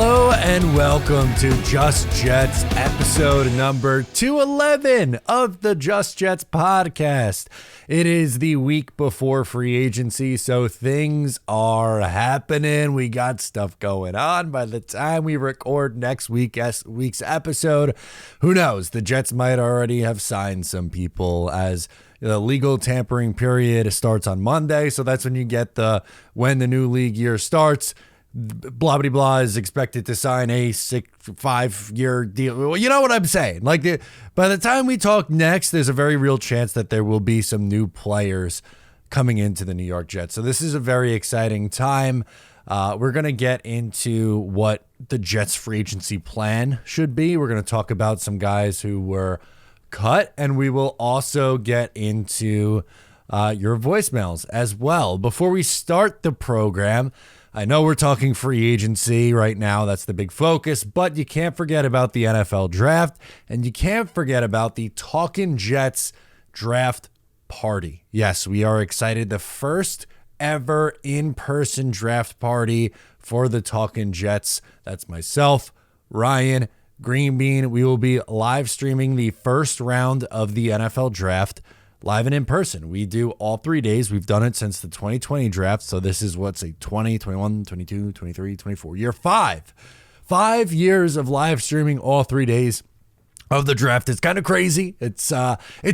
Hello and welcome to Just Jets, episode number 211 of the Just Jets podcast. It is the week before free agency, so things are happening. We got stuff going on. By the time we record next week's episode, who knows? The Jets might already have signed some people, as the legal tampering period starts on Monday, so that's when you get when the new league year starts. Blah, blah, blah is expected to sign a 5-year deal. Well, you know what I'm saying? By the time we talk next, there's a very real chance that there will be some new players coming into the New York Jets. So this is a very exciting time. We're going to get into what the Jets free agency plan should be. We're going to talk about some guys who were cut, and we will also get into your voicemails as well. Before we start the program, I know we're talking free agency right now. That's the big focus, but you can't forget about the NFL draft, and you can't forget about the Talkin' Jets draft party. Yes, we are excited. The first ever in-person draft party for the Talkin' Jets. That's myself, Ryan, Green Bean. We will be live streaming the first round of the NFL draft live and in person. We do all 3 days. We've done it since the 2020 draft. So this is 20, 21, 22, 23, 24, year 5. 5 years of live streaming all 3 days of the draft. It's kind of crazy. It's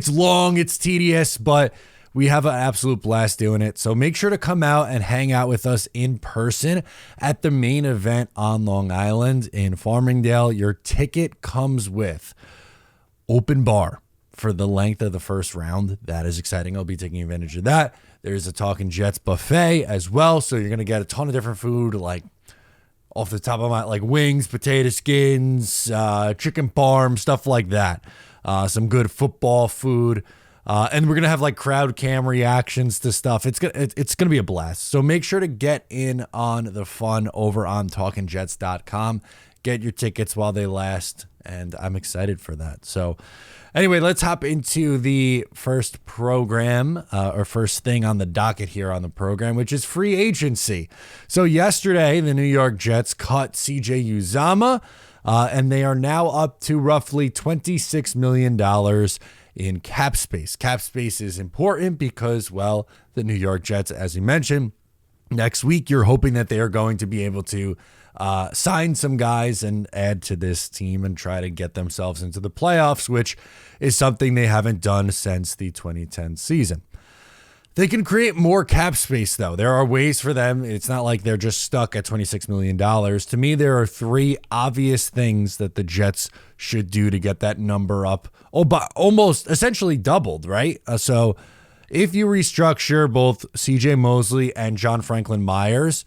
long, it's tedious, but we have an absolute blast doing it. So make sure to come out and hang out with us in person at the main event on Long Island in Farmingdale. Your ticket comes with open bar for the length of the first round. That is exciting. I'll be taking advantage of that. There's a Talkin' Jets buffet as well. So you're going to get a ton of different food, like off the top of my, like wings, potato skins, chicken parm, stuff like that. Some good football food. And we're going to have like crowd cam reactions to stuff. It's going to be a blast. So make sure to get in on the fun over on talkinjets.com. Get your tickets while they last. And I'm excited for that. So anyway, let's hop into the first program or first thing on the docket here on the program, which is free agency. So yesterday, the New York Jets cut CJ Uzomah, and they are now up to roughly $26 million in cap space. Cap space is important because, well, the New York Jets, as you mentioned, next week, you're hoping that they are going to be able to sign some guys and add to this team and try to get themselves into the playoffs, which is something they haven't done since the 2010 season. They can create more cap space, though. There are ways for them. It's not like they're just stuck at $26 million. To me, there are 3 obvious things that the Jets should do to get that number up. But almost essentially doubled, right? So if you restructure both CJ Mosley and John Franklin Myers,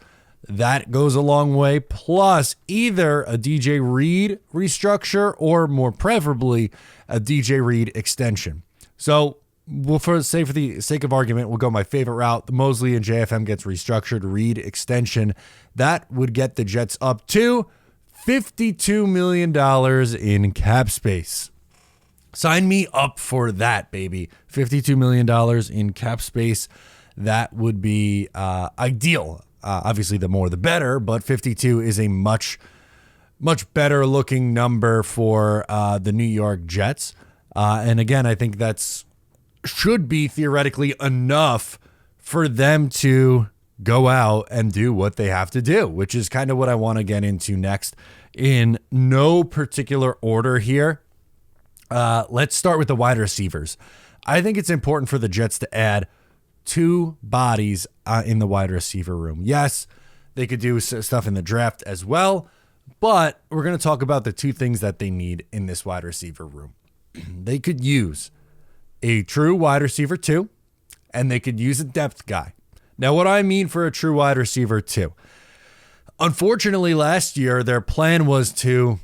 that goes a long way. Plus either a DJ Reed restructure or more preferably a DJ Reed extension. So for the sake of argument, we'll go my favorite route. The Mosley and JFM gets restructured, Reed extension. That would get the Jets up to $52 million in cap space. Sign me up for that, baby. $52 million in cap space. That would be ideal. Obviously, the more the better, but 52 is a much better looking number for the New York Jets. And again, I think that's should be theoretically enough for them to go out and do what they have to do, which is kind of what I want to get into next in no particular order here. Let's start with the wide receivers. I think it's important for the Jets to add 2 bodies in the wide receiver room. Yes, they could do stuff in the draft as well, but we're going to talk about the 2 things that they need in this wide receiver room. They could use a true wide receiver 2, and they could use a depth guy. Now, what I mean for a true wide receiver 2, unfortunately, last year, their plan was to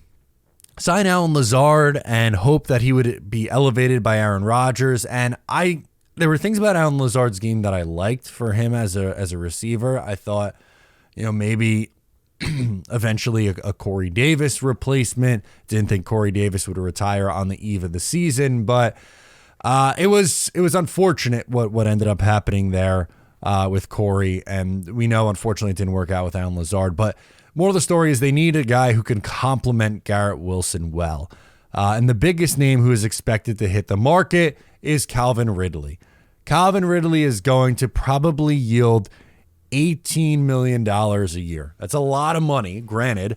sign Allen Lazard and hope that he would be elevated by Aaron Rodgers. And there were things about Allen Lazard's game that I liked for him as a receiver. I thought, maybe eventually a Corey Davis replacement. Didn't think Corey Davis would retire on the eve of the season, but it was unfortunate what ended up happening there with Corey. And we know, unfortunately, it didn't work out with Allen Lazard. But Moral of the story is they need a guy who can complement Garrett Wilson well. And the biggest name who is expected to hit the market is Calvin Ridley. Calvin Ridley is going to probably yield $18 million a year. That's a lot of money, granted.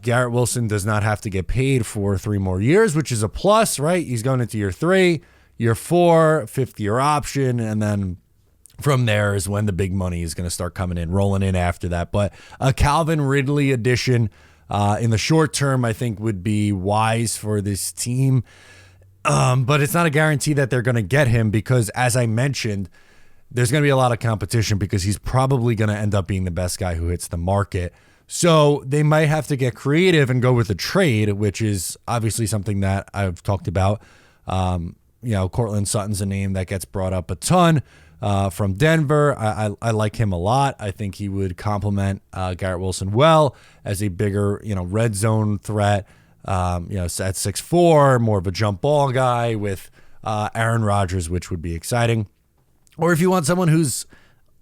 Garrett Wilson does not have to get paid for 3 more years, which is a plus, right? He's going into year 3, year 4, 5th-year option, and then from there is when the big money is going to start coming in, rolling in after that. But a Calvin Ridley addition in the short term, I think, would be wise for this team. But it's not a guarantee that they're going to get him because, as I mentioned, there's going to be a lot of competition because he's probably going to end up being the best guy who hits the market. So they might have to get creative and go with a trade, which is obviously something that I've talked about. Cortland Sutton's a name that gets brought up a ton from Denver. I like him a lot. I think he would complement Garrett Wilson well as a bigger, red zone threat. At 6'4", more of a jump ball guy with Aaron Rodgers, which would be exciting. Or if you want someone who's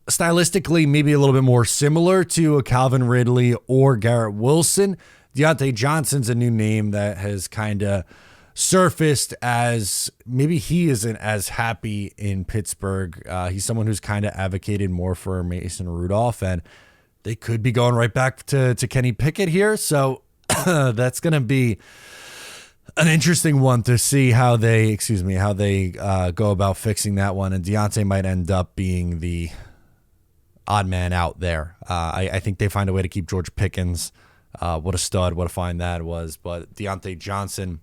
stylistically maybe a little bit more similar to a Calvin Ridley or Garrett Wilson, Deontay Johnson's a new name that has kind of surfaced as maybe he isn't as happy in Pittsburgh. He's someone who's kind of advocated more for Mason Rudolph, and they could be going right back to Kenny Pickett here. So that's going to be an interesting one to see how they go about fixing that one. And Deontay might end up being the odd man out there. I think they find a way to keep George Pickens. What a stud, what a find that was. But Deontay Johnson,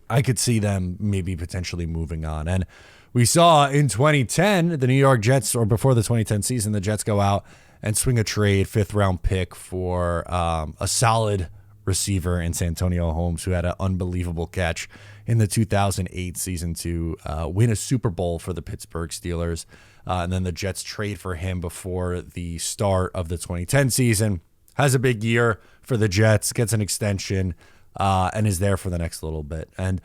I could see them maybe potentially moving on. And we saw in 2010, the New York Jets, or before the 2010 season, the Jets go out and swing a trade, 5th-round pick for a solid receiver in Santonio Holmes, who had an unbelievable catch in the 2008 season to win a Super Bowl for the Pittsburgh Steelers. And then the Jets trade for him before the start of the 2010 season. Has a big year for the Jets, gets an extension, and is there for the next little bit. And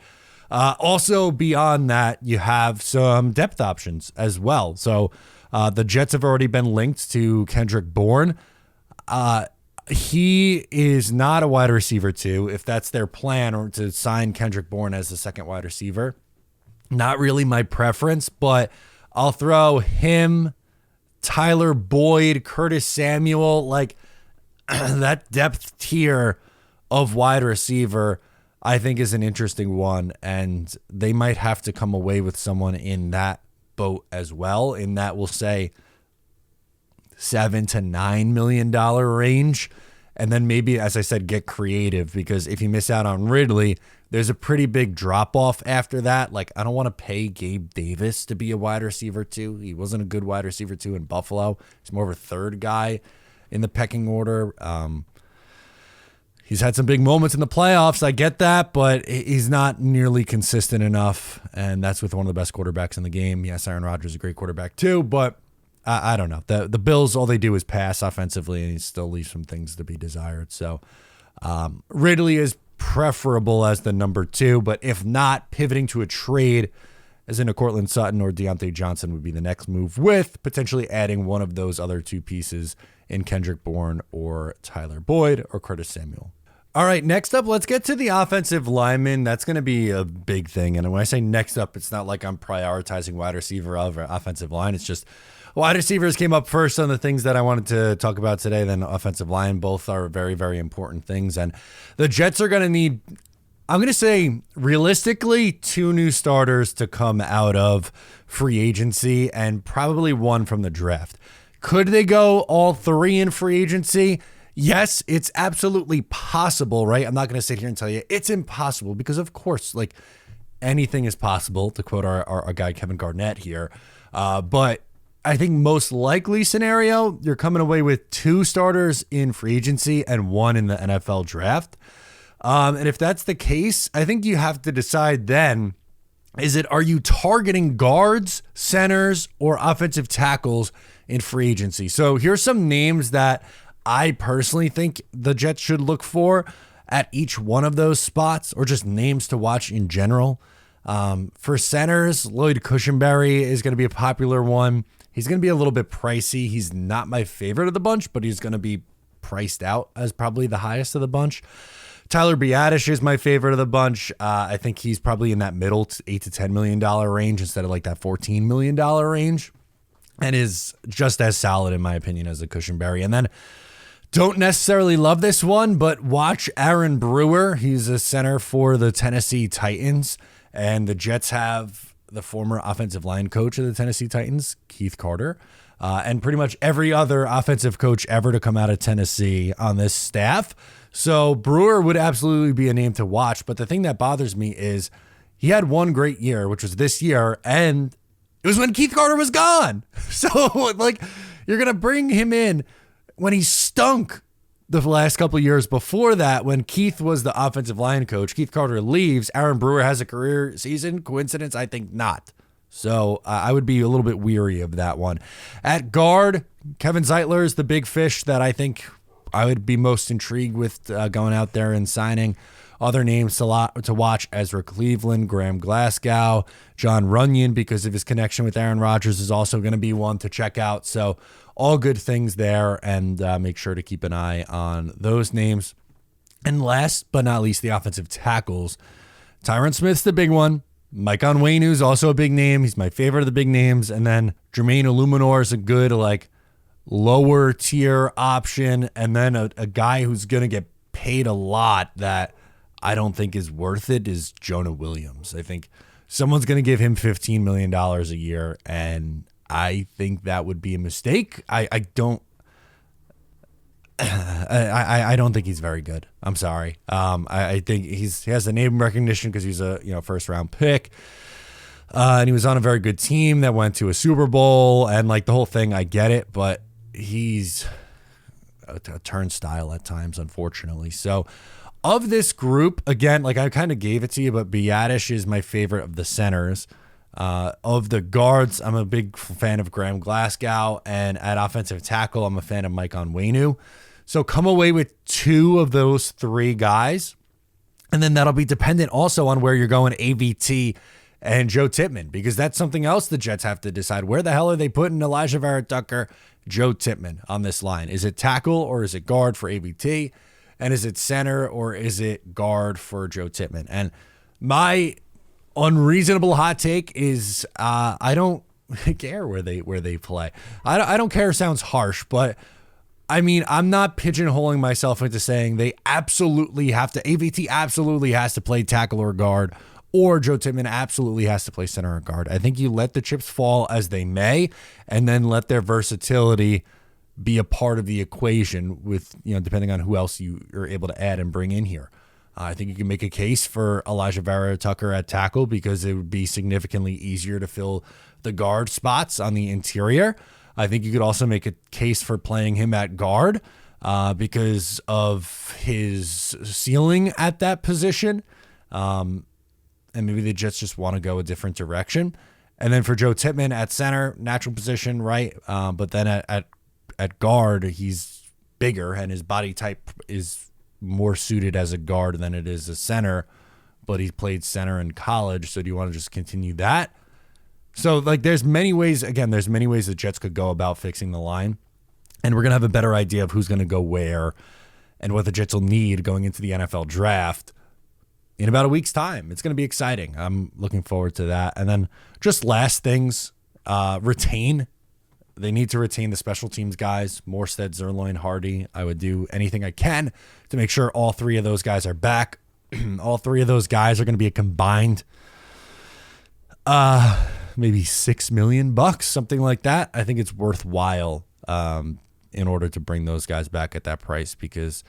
also beyond that, you have some depth options as well. So the Jets have already been linked to Kendrick Bourne. He is not a wide receiver too, if that's their plan, or to sign Kendrick Bourne as the second wide receiver. Not really my preference, but I'll throw him, Tyler Boyd, Curtis Samuel, like that depth tier of wide receiver, I think is an interesting one. And they might have to come away with someone in that boat as well. In that, we'll say $7 to $9 million range. And then maybe, as I said, get creative, because if you miss out on Ridley, there's a pretty big drop off after that. Like, I don't want to pay Gabe Davis to be a wide receiver too. He wasn't a good wide receiver too in Buffalo. He's more of a third guy in the pecking order. He's had some big moments in the playoffs. I get that, but he's not nearly consistent enough. And that's with one of the best quarterbacks in the game. Yes, Aaron Rodgers is a great quarterback too, but I don't know. The Bills, all they do is pass offensively, and he still leaves some things to be desired. So Ridley is preferable as the number 2, but if not, pivoting to a trade, as in a Cortland Sutton or Deontay Johnson, would be the next move, with potentially adding one of those other 2 pieces in Kendrick Bourne or Tyler Boyd or Curtis Samuel. All right, next up, let's get to the offensive lineman. That's going to be a big thing. And when I say next up, it's not like I'm prioritizing wide receiver over offensive line. It's just wide receivers came up first on the things that I wanted to talk about today, then offensive line. Both are very, very important things. And the Jets are going to need, I'm going to say, realistically, 2 new starters to come out of free agency and probably 1 from the draft. Could they go all 3 in free agency? Yes, it's absolutely possible, right? I'm not going to sit here and tell you it's impossible, because of course, like, anything is possible, to quote our guy Kevin Garnett here. But I think most likely scenario, you're coming away with 2 starters in free agency and 1 in the NFL draft. And if that's the case, I think you have to decide then, are you targeting guards, centers, or offensive tackles in free agency? So here's some names that I personally think the Jets should look for at each one of those spots, or just names to watch in general. For centers, Lloyd Cushenberry is going to be a popular one. He's going to be a little bit pricey. He's not my favorite of the bunch, but he's going to be priced out as probably the highest of the bunch. Tyler Biadasz is my favorite of the bunch. I think he's probably in that middle $8 to $10 million range instead of like that $14 million range, and is just as solid in my opinion as a Cushenberry. And then don't necessarily love this one, but watch Aaron Brewer. He's a center for the Tennessee Titans, and the Jets have the former offensive line coach of the Tennessee Titans, Keith Carter, and pretty much every other offensive coach ever to come out of Tennessee on this staff. So Brewer would absolutely be a name to watch. But the thing that bothers me is he had one great year, which was this year, and it was when Keith Carter was gone. So like you're going to bring him in when he stunk the last couple of years before that, when Keith was the offensive line coach. Keith Carter leaves. Aaron Brewer has a career season. Coincidence? I think not. So I would be a little bit weary of that one. At guard, Kevin Zeitler is the big fish that I think I would be most intrigued with going out there and signing. Other names to watch: Ezra Cleveland, Graham Glasgow, John Runyon, because of his connection with Aaron Rodgers, is also going to be one to check out. So all good things there, and make sure to keep an eye on those names. And last but not least, the offensive tackles. Tyron Smith's the big one. Mike Onwenu is also a big name. He's my favorite of the big names. And then Jermaine Illuminor is a good lower tier option. And then a guy who's going to get paid a lot that I don't think is worth it is Jonah Williams. I think someone's going to give him $15 million a year, and I think that would be a mistake. I don't think he's very good. I'm sorry. I think he has the name recognition because he's a first round pick, and he was on a very good team that went to a Super Bowl, and like the whole thing. I get it, but he's a turnstile at times, unfortunately. So of this group, again, like I kind of gave it to you, but Biadasz is my favorite of the centers. Of the guards, I'm a big fan of Graham Glasgow, and at offensive tackle, I'm a fan of Mike Onwenu. So come away with two of those three guys, and then that'll be dependent also on where you're going, AVT and Joe Tippmann, because that's something else the Jets have to decide. Where the hell are they putting Elijah Vera-Tucker, Joe Tippmann on this line? Is it tackle or is it guard for AVT? And is it center or is it guard for Joe Tippmann? And my unreasonable hot take is I don't care where they play. I don't care sounds harsh, but I mean, I'm not pigeonholing myself into saying they absolutely have to. AVT absolutely has to play tackle or guard, or Joe Tippmann absolutely has to play center or guard. I think you let the chips fall as they may, and then let their versatility be a part of the equation with, depending on who else you are able to add and bring in here. I think you can make a case for Elijah Vera-Tucker at tackle because it would be significantly easier to fill the guard spots on the interior. I think you could also make a case for playing him at guard because of his ceiling at that position. And maybe the Jets just want to go a different direction. And then for Joe Tippmann at center, natural position, right? But then at guard, he's bigger and his body type is more suited as a guard than it is a center, but he played center in college. So do you want to just continue that? So there's many ways the Jets could go about fixing the line, and we're going to have a better idea of who's going to go where and what the Jets will need going into the NFL draft in about a week's time. It's going to be exciting. I'm looking forward to that. And then just last things, retain. They need to retain the special teams guys, Morstead, Zerloin, Hardy. I would do anything I can to make sure all three of those guys are back. All three of those guys are going to be a combined maybe $6 million, something like that. I think it's worthwhile in order to bring those guys back at that price, because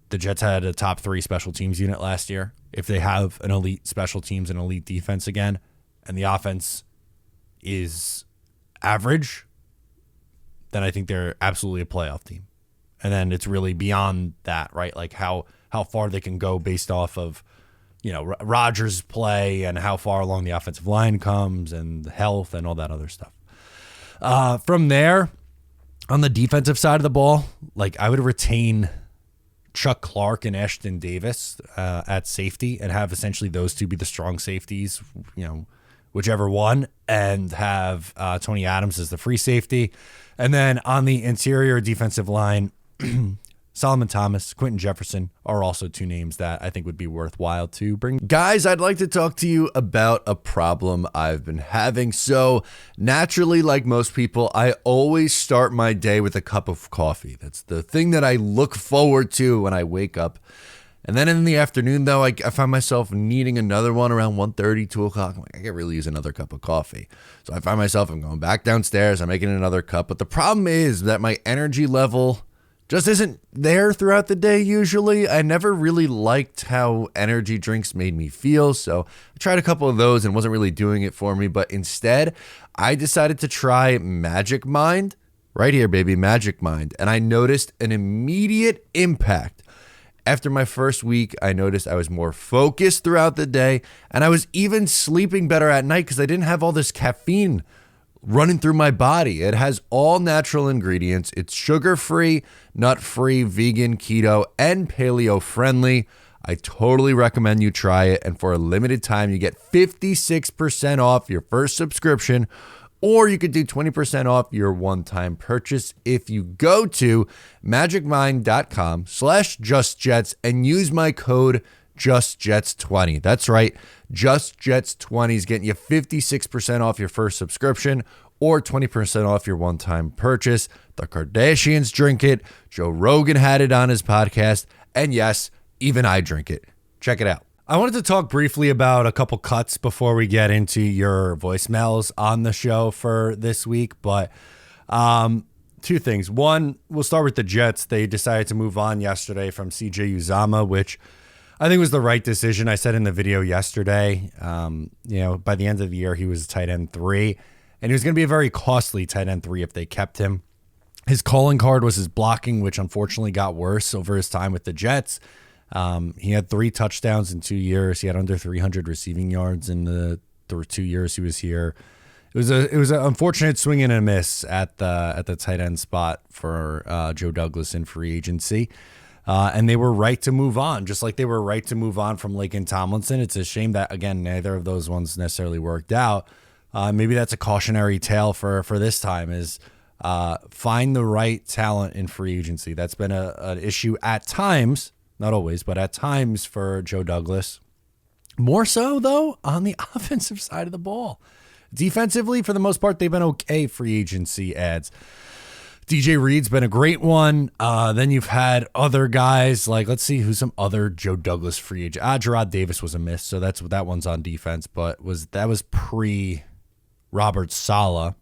the Jets had a top 3 special teams unit last year. If they have an elite special teams and elite defense again, and the offense is average, then I think they're absolutely a playoff team. And then it's really beyond that, right? Like how far they can go based off of, Rodgers' play and how far along the offensive line comes and health and all that other stuff. From there, on the defensive side of the ball, I would retain Chuck Clark and Ashton Davis at safety and have essentially those two be the strong safeties, whichever one, and have Tony Adams as the free safety. And then on the interior defensive line, Solomon Thomas, Quentin Jefferson are also two names that I think would be worthwhile to bring. Guys, I'd like to talk to you about a problem I've been having. So naturally, like most people, I always start my day with a cup of coffee. That's the thing that I look forward to when I wake up. And then in the afternoon, though, I find myself needing another one around 1:30, 2 o'clock. I'm like, I could really use another cup of coffee. So I find myself, I'm going back downstairs, I'm making another cup. But the problem is that my energy level just isn't there throughout the day usually. I never really liked how energy drinks made me feel, so I tried a couple of those and wasn't really doing it for me. But instead, I decided to try Magic Mind. Right here, baby, Magic Mind. And I noticed an immediate impact. After my first week, I noticed I was more focused throughout the day, and I was even sleeping better at night because I didn't have all this caffeine running through my body. It has all natural ingredients. It's sugar-free, nut-free, vegan, keto, and paleo-friendly. I totally recommend you try it. And for a limited time, you get 56% off your first subscription, or you could do 20% off your one-time purchase if you go to magicmind.com/justjets and use my code JustJets20. That's right. JustJets20 is getting you 56% off your first subscription or 20% off your one-time purchase. The Kardashians drink it. Joe Rogan had it on his podcast. And yes, even I drink it. Check it out. I wanted to talk briefly about a couple cuts before we get into your voicemails on the show for this week. But two things. One, we'll start with the Jets. They decided to move on yesterday from CJ Uzomah, which I think was the right decision. I said in the video yesterday, by the end of the year, he was tight end 3, and he was going to be a very costly tight end 3 if they kept him. His calling card was his blocking, which unfortunately got worse over his time with the Jets. He had 3 touchdowns in 2 years. He had under 300 receiving yards in the 2 years he was here. It was an unfortunate swing and a miss at the tight end spot for Joe Douglas in free agency. And they were right to move on, just like they were right to move on from Laken Tomlinson. It's a shame that, again, neither of those ones necessarily worked out. Maybe that's a cautionary tale for this time is find the right talent in free agency. That's been an issue at times, not always, but at times for Joe Douglas. More so, though, on the offensive side of the ball. Defensively, for the most part, they've been okay free agency ads. DJ Reed's been a great one. Then you've had other guys like, let's see who's some other Joe Douglas free agent. Gerard Davis was a miss, so that one's on defense, but that was pre Robert Saleh.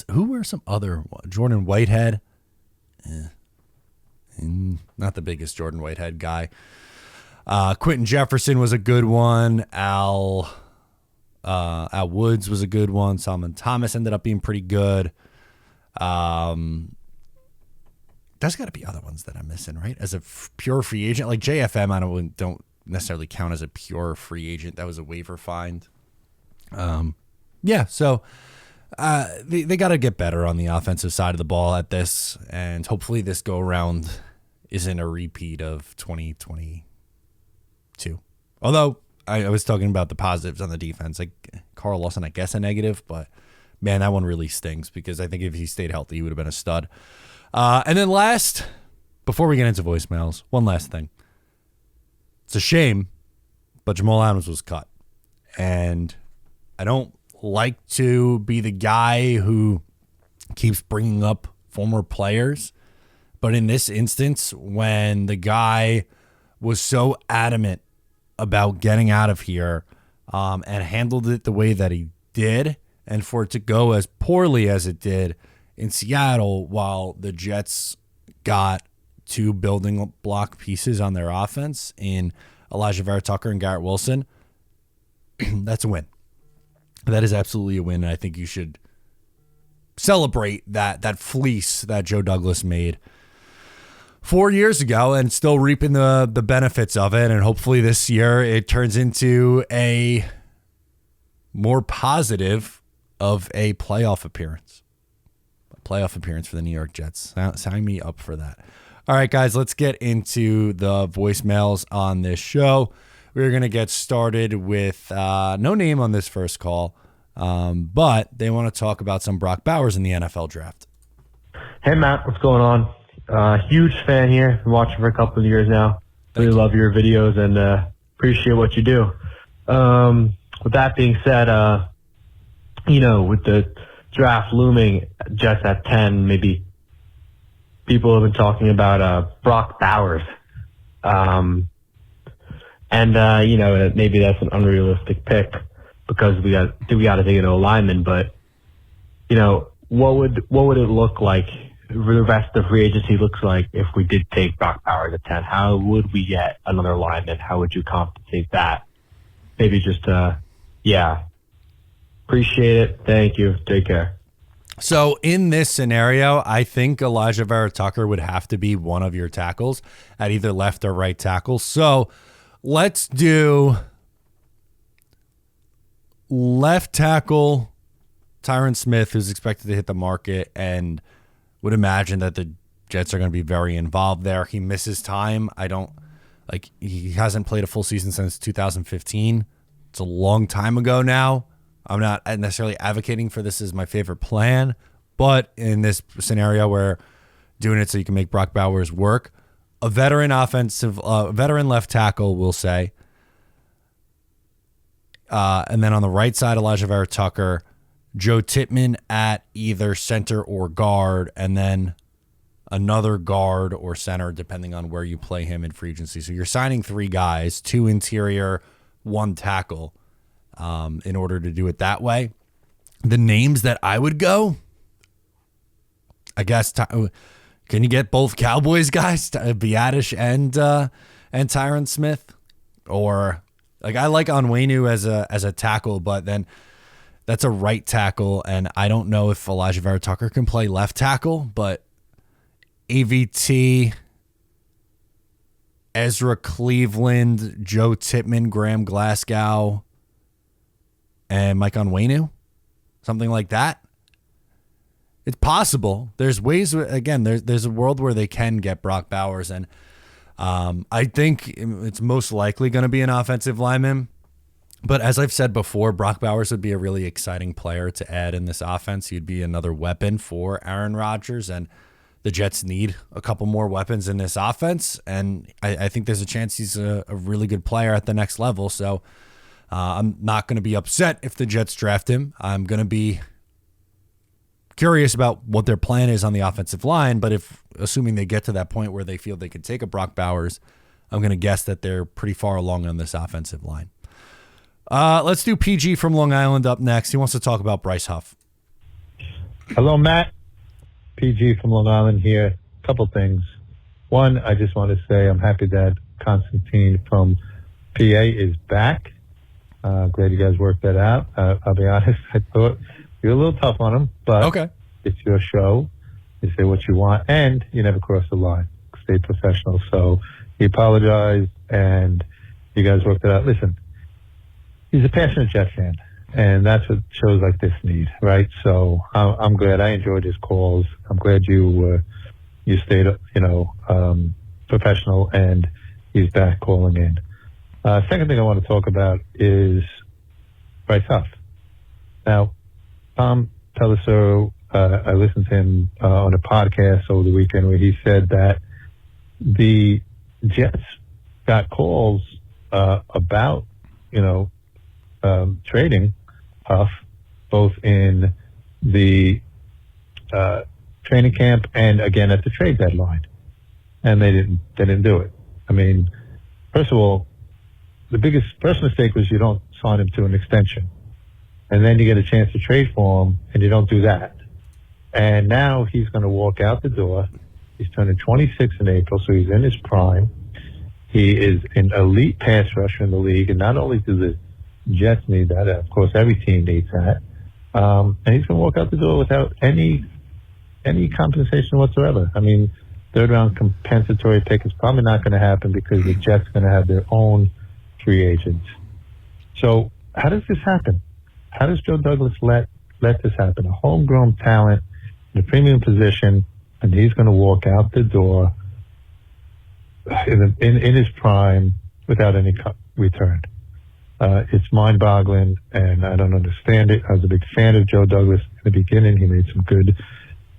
Who were some other? Jordan Whitehead. Not the biggest Jordan Whitehead guy. Quentin Jefferson was a good one. Al Woods was a good one. Solomon Thomas ended up being pretty good. There's got to be other ones that I'm missing, right? As a pure free agent, like JFM, I don't necessarily count as a pure free agent. That was a waiver find. So they got to get better on the offensive side of the ball at this, and hopefully this go around isn't a repeat of 2022. Although I was talking about the positives on the defense, like Carl Lawson, I guess a negative, but man, that one really stings because I think if he stayed healthy, he would have been a stud. And then last, before we get into voicemails, one last thing. It's a shame, but Jamal Adams was cut. And I don't like to be the guy who keeps bringing up former players. But in this instance, when the guy was so adamant about getting out of here and handled it the way that he did, and for it to go as poorly as it did in Seattle while the Jets got 2 building block pieces on their offense in Elijah Vera Tucker and Garrett Wilson, that's a win. That is absolutely a win. And I think you should celebrate that fleece that Joe Douglas made 4 years ago and still reaping the benefits of it. And hopefully this year it turns into a more positive of a playoff appearance. A playoff appearance for the New York Jets. Sign me up for that. All right, guys, let's get into the voicemails on this show. We're going to get started with no name on this first call, but they want to talk about some Brock Bowers in the NFL draft. Hey, Matt, what's going on? Huge fan here. Been watching for a couple of years now. Really love your videos and appreciate what you do. With that being said, with the draft looming, Jets at 10, maybe people have been talking about Brock Bowers. Maybe that's an unrealistic pick because we got to take an O-lineman, but what would it look like? The rest of free agency looks like if we did take Brock Bowers at 10. How would we get another lineman? How would you compensate that? Maybe just, appreciate it. Thank you. Take care. So in this scenario, I think Elijah Vera-Tucker would have to be one of your tackles at either left or right tackle. So let's do left tackle Tyron Smith, who's expected to hit the market, and would imagine that the Jets are going to be very involved there. He misses time. He hasn't played a full season since 2015. It's a long time ago now. I'm not necessarily advocating for this as my favorite plan, but in this scenario where doing it so you can make Brock Bowers work, a veteran left tackle, we'll say. And then on the right side, Elijah Vera-Tucker, Joe Tippmann at either center or guard, and then another guard or center, depending on where you play him in free agency. So you're signing 3 guys, 2 interior, 1 tackle, in order to do it that way. The names that I would go, I guess, can you get both Cowboys guys, Biadasz and Tyron Smith? Or I like Onwenu as a tackle, but then that's a right tackle, and I don't know if Elijah Vera-Tucker can play left tackle, but AVT, Ezra Cleveland, Joe Tippmann, Graham Glasgow, and Mike Onwenu, something like that. It's possible. There's ways. Again, there's a world where they can get Brock Bowers, and I think it's most likely going to be an offensive lineman. But as I've said before, Brock Bowers would be a really exciting player to add in this offense. He'd be another weapon for Aaron Rodgers, and the Jets need a couple more weapons in this offense. And I think there's a chance he's a really good player at the next level. So I'm not going to be upset if the Jets draft him. I'm going to be curious about what their plan is on the offensive line. But assuming they get to that point where they feel they could take a Brock Bowers, I'm going to guess that they're pretty far along on this offensive line. Let's do PG from Long Island up next. He wants to talk about Bryce Huff. Hello, Matt. PG from Long Island here. Couple things. One, I just want to say I'm happy that Constantine from PA is back. Glad you guys worked that out. I'll be honest, I thought you were a little tough on him, but okay. It's your show. You say what you want, and you never cross the line. Stay professional. So he apologized, and you guys worked it out. Listen, he's a passionate Jet fan, and that's what shows like this need, right? So I'm glad. I enjoyed his calls. I'm glad you stayed, professional, and he's back calling in. Second thing I want to talk about is Bryce Huff. Now, Tom Pelissero, I listened to him on a podcast over the weekend where he said that the Jets got calls about, trading Huff, both in the training camp and again at the trade deadline, and they didn't do it. I mean, first of all, the first mistake was you don't sign him to an extension, and then you get a chance to trade for him, and you don't do that. And now he's going to walk out the door. He's turning 26 in April, so he's in his prime. He is an elite pass rusher in the league, and not only do the Jets need that, of course, every team needs that. And he's going to walk out the door without any compensation whatsoever. I mean, third-round compensatory pick is probably not going to happen because the Jets are going to have their own free agents. So how does this happen? How does Joe Douglas let this happen? A homegrown talent in a premium position, and he's going to walk out the door in his prime without any return. It's mind-boggling, and I don't understand it. I was a big fan of Joe Douglas in the beginning. He made some good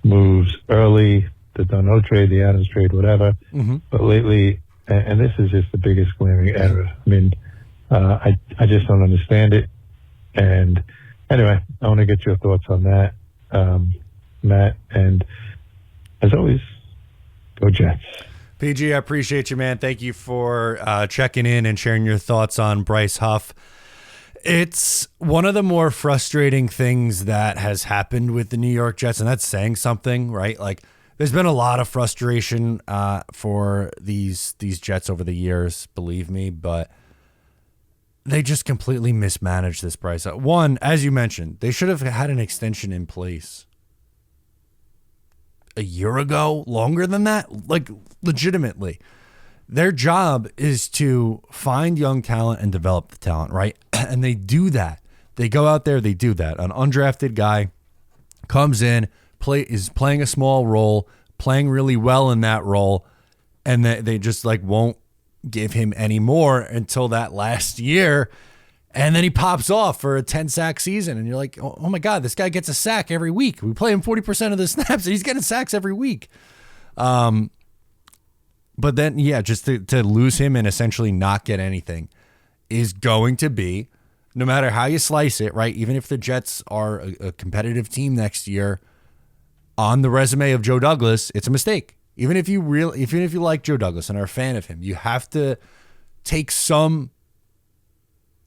moves early, no trade, the Adams trade, whatever. Mm-hmm. But lately, and this is just the biggest glaring error. I mean, I just don't understand it. And anyway, I want to get your thoughts on that, Matt. And as always, go Jets. PG, I appreciate you, man. Thank you for checking in and sharing your thoughts on Bryce Huff. It's one of the more frustrating things that has happened with the New York Jets, and that's saying something, right? Like, there's been a lot of frustration for these Jets over the years, believe me, but they just completely mismanaged this Bryce. One, as you mentioned, they should have had an extension in place a year ago, longer than that, like legitimately. Their job is to find young talent and develop the talent, right? And they do that. They go out there, they do that. An undrafted guy comes in, is playing a small role, playing really well in that role, and they just like won't give him any more until that last year. And then he pops off for a 10-sack season. And you're like, oh my God, this guy gets a sack every week. We play him 40% of the snaps, and he's getting sacks every week. But then, yeah, just to lose him and essentially not get anything is going to be, no matter how you slice it, right? Even if the Jets are a competitive team next year, on the resume of Joe Douglas, it's a mistake. Even if you like Joe Douglas and are a fan of him, you have to take some,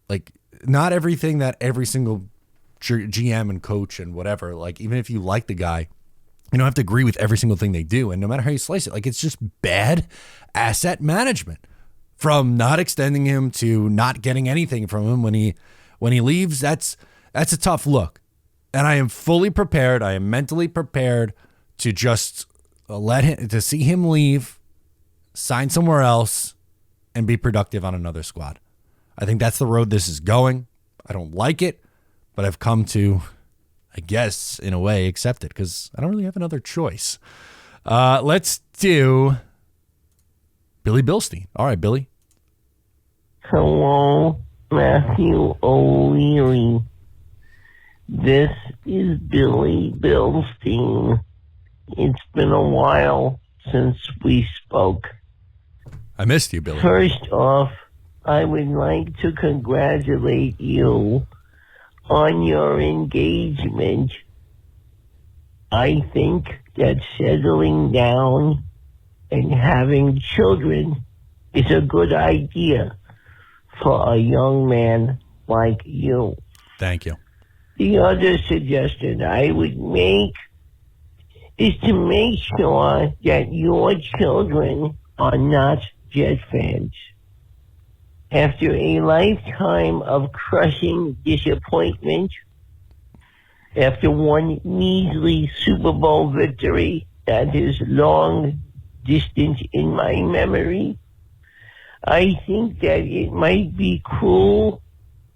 like, not everything that every single GM and coach and whatever, like, even if you like the guy, you don't have to agree with every single thing they do. And no matter how you slice it, like, it's just bad asset management, from not extending him to not getting anything from him when he leaves. That's a tough look. And I am fully prepared. I am mentally prepared to just to see him leave, sign somewhere else, and be productive on another squad. I think that's the road this is going. I don't like it, but I've come to, I guess, in a way, accept it because I don't really have another choice. Let's do Billy Bilstein. All right, Billy. Hello, Matthew O'Leary. This is Billy Bilstein. It's been a while since we spoke. I missed you, Billy. First off, I would like to congratulate you on your engagement. I think that settling down and having children is a good idea for a young man like you. Thank you. The other suggestion I would make is to make sure that your children are not Jet fans. After a lifetime of crushing disappointment, after one measly Super Bowl victory that is long distant in my memory, I think that it might be cruel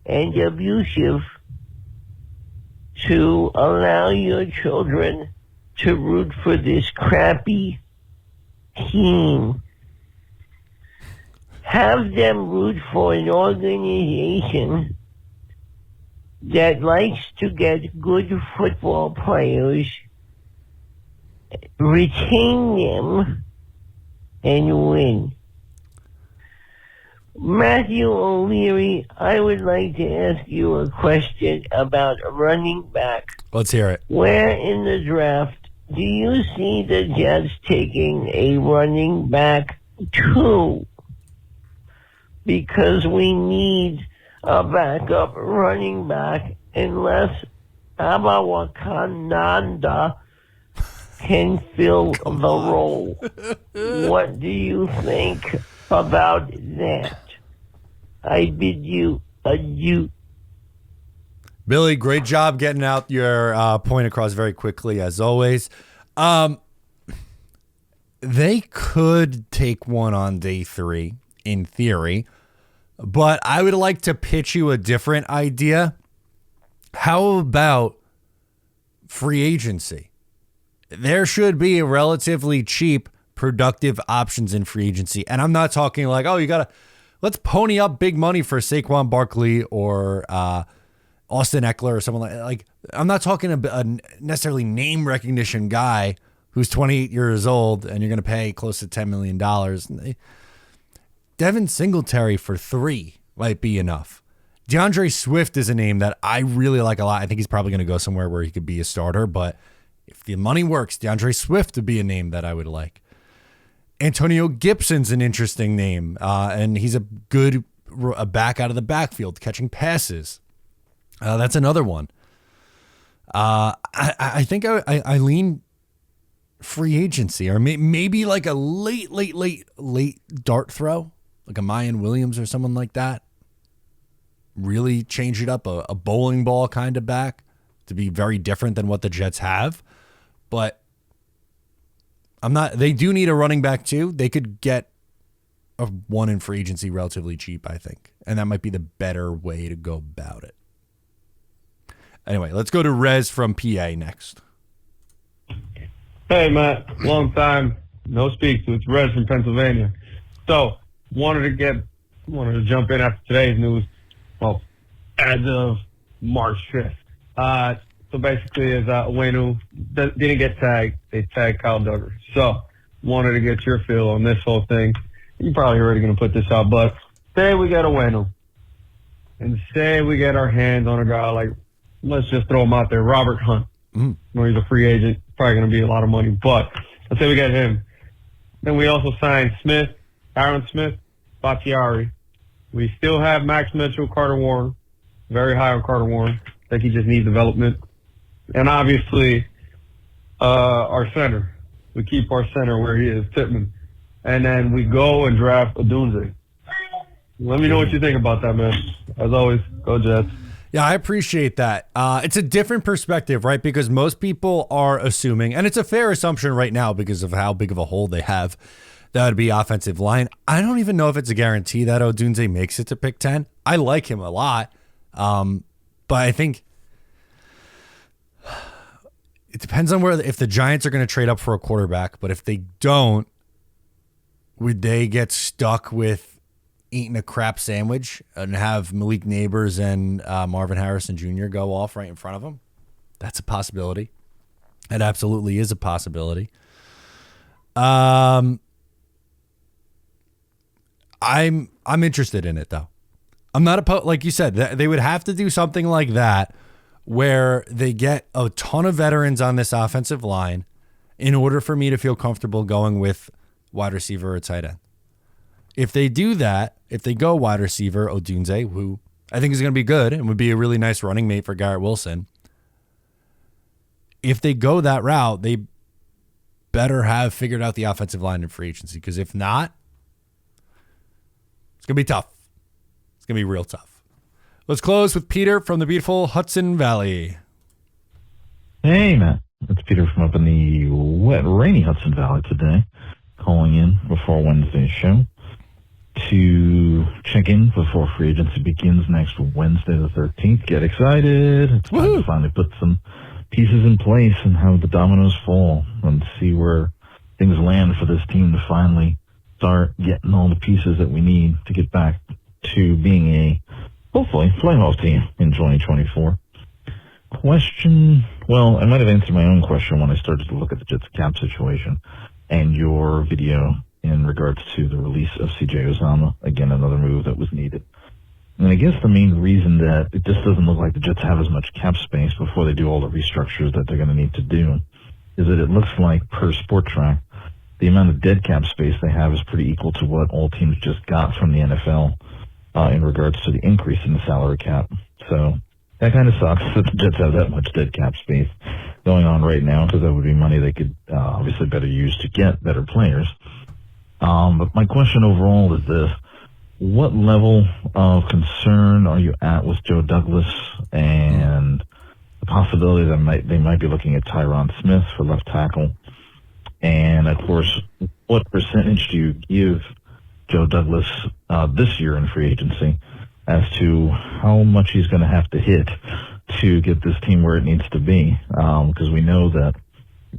and abusive to allow your children to root for this crappy team. Have them root for an organization that likes to get good football players, retain them, and win. Matthew O'Leary, I would like to ask you a question about running back. Let's hear it. Where in the draft do you see the Jets taking a running back to? Because we need a backup running back unless Abawakananda can fill the role. What do you think about that? I bid you adieu. Billy, great job getting out your point across very quickly, as always. They could take one on day 3, in theory, but I would like to pitch you a different idea. How about free agency? There should be relatively cheap, productive options in free agency. And I'm not talking like, oh, let's pony up big money for Saquon Barkley or Austin Eckler or someone like. I'm not talking a necessarily name recognition guy who's 28 years old, and you're going to pay close to $10 million. Devin Singletary for 3 might be enough. DeAndre Swift is a name that I really like a lot. I think he's probably going to go somewhere where he could be a starter, but if the money works, DeAndre Swift would be a name that I would like. Antonio Gibson's an interesting name, and he's a good back out of the backfield, catching passes. That's another one. I think I lean free agency, or maybe like a late dart throw, like a Mayan Williams or someone like that. Really change it up, a bowling ball kind of back to be very different than what the Jets have. But they do need a running back too. They could get one in free agency relatively cheap, I think. And that might be the better way to go about it. Anyway, let's go to Rez from PA next. Hey, Matt. Long time no speak to. It's Rez from Pennsylvania. So, wanted to jump in after today's news. Well, as of March 5th. So basically, as Ueno didn't get tagged, they tagged Kyle Duggar. So, wanted to get your feel on this whole thing. You're probably already going to put this out, but say we get Ueno, and say we get our hands on a guy like, let's just throw him out there, Robert Hunt. Where he's a free agent, probably going to be a lot of money, but let's say we get him. Then we also signed Smith, Aaron Smith, Bakhtiari. We still have Max Mitchell, Carter Warren, very high on Carter Warren. I think he just needs development. And obviously, our center. We keep our center where he is, Pittman. And then we go and draft Odunze. Let me know what you think about that, man. As always, go Jets. Yeah, I appreciate that. It's a different perspective, right? Because most people are assuming, and it's a fair assumption right now because of how big of a hole they have, that would be offensive line. I don't even know if it's a guarantee that Odunze makes it to pick 10. I like him a lot. But I think it depends on if the Giants are going to trade up for a quarterback. But if they don't, would they get stuck with eating a crap sandwich and have Malik Neighbors and Marvin Harrison Jr. go off right in front of them? That's a possibility. It absolutely is a possibility. I'm interested in it though. I'm not like you said, they would have to do something like that where they get a ton of veterans on this offensive line in order for me to feel comfortable going with wide receiver or tight end. If they do that, if they go wide receiver, Odunze, who I think is going to be good and would be a really nice running mate for Garrett Wilson. If they go that route, they better have figured out the offensive line in free agency, because if not, it's going to be tough. It's going to be real tough. Let's close with Peter from the beautiful Hudson Valley. Hey, Matt. It's Peter from up in the wet, rainy Hudson Valley today, calling in before Wednesday's show to check in before free agency begins next Wednesday the 13th. Get excited. It's time to finally put some pieces in place and have the dominoes fall and see where things land for this team to finally start getting all the pieces that we need to get back to being a, hopefully, playoff team in 2024. Question, well, I might have answered my own question when I started to look at the Jets cap situation and your video in regards to the release of C.J. Uzomah. Again, another move that was needed. And I guess the main reason that it just doesn't look like the Jets have as much cap space before they do all the restructures that they're going to need to do is that it looks like, per Sport Track, the amount of dead cap space they have is pretty equal to what all teams just got from the NFL in regards to the increase in the salary cap. So that kind of sucks that the Jets have that much dead cap space going on right now, because that would be money they could obviously better use to get better players. But my question overall is this. What level of concern are you at with Joe Douglas and the possibility that they might be looking at Tyron Smith for left tackle? And, of course, what percentage do you give Joe Douglas this year in free agency as to how much he's going to have to hit to get this team where it needs to be? Because we know that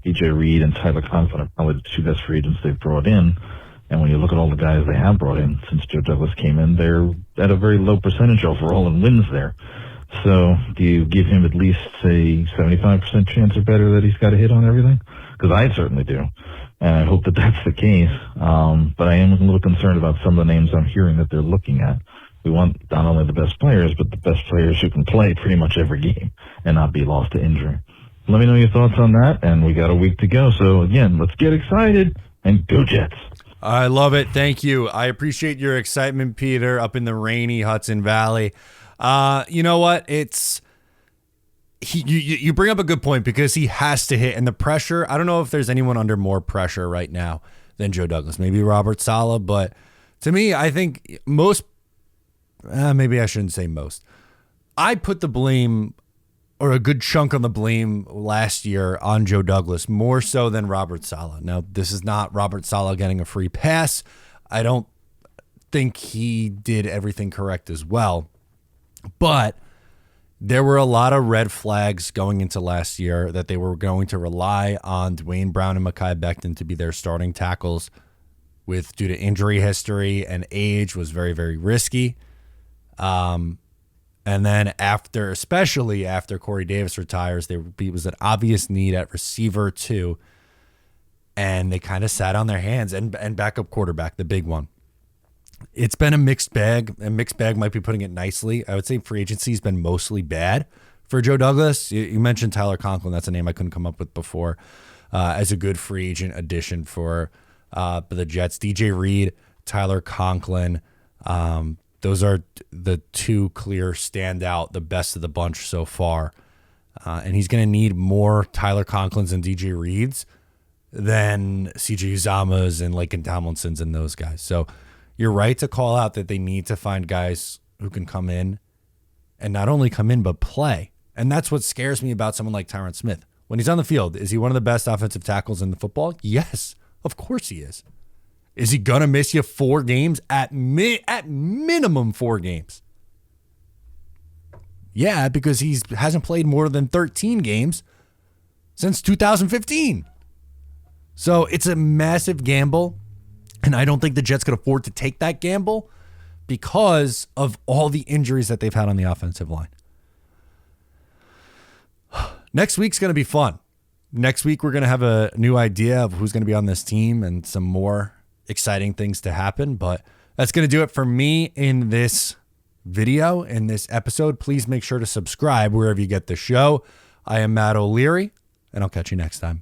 B.J. Reed and Tyler Conklin are probably the two best free agents they've brought in. And when you look at all the guys they have brought in since Joe Douglas came in, they're at a very low percentage overall in wins there. So do you give him at least a 75% chance or better that he's got a hit on everything? Because I certainly do. And I hope that that's the case. But I am a little concerned about some of the names I'm hearing that they're looking at. We want not only the best players, but the best players who can play pretty much every game and not be lost to injury. Let me know your thoughts on that, and we got a week to go. So, again, let's get excited and go Jets. I love it. Thank you. I appreciate your excitement, Peter, up in the rainy Hudson Valley. You know what? You bring up a good point because he has to hit, and the pressure, I don't know if there's anyone under more pressure right now than Joe Douglas. Maybe Robert Saleh, but to me, I think maybe I shouldn't say most. I put the blame, or a good chunk of the blame last year, on Joe Douglas, more so than Robert Saleh. Now, this is not Robert Saleh getting a free pass. I don't think he did everything correct as well. But there were a lot of red flags going into last year that they were going to rely on Dwayne Brown and Mekhi Becton to be their starting tackles, due to injury history and age was very, very risky. And then especially after Corey Davis retires, it was an obvious need at receiver too. And they kind of sat on their hands, and backup quarterback, the big one. It's been a mixed bag. A mixed bag might be putting it nicely. I would say free agency has been mostly bad for Joe Douglas. You mentioned Tyler Conklin. That's a name I couldn't come up with before as a good free agent addition for the Jets. DJ Reed, Tyler Conklin. Those are the two clear standout, the best of the bunch so far. And he's going to need more Tyler Conklins and DJ Reeds than CJ Uzama's and Laken Tomlinson's and those guys. So you're right to call out that they need to find guys who can come in and not only come in, but play. And that's what scares me about someone like Tyron Smith. When he's on the field, is he one of the best offensive tackles in the football? Yes, of course he is. Is he going to miss you 4 games? At minimum 4 games. Yeah, because he hasn't played more than 13 games since 2015. So it's a massive gamble, and I don't think the Jets could afford to take that gamble because of all the injuries that they've had on the offensive line. Next week's going to be fun. Next week, we're going to have a new idea of who's going to be on this team and some more exciting things to happen. But that's going to do it for me in this video, in this episode. Please make sure to subscribe wherever you get the show. I am Matt O'Leary, and I'll catch you next time.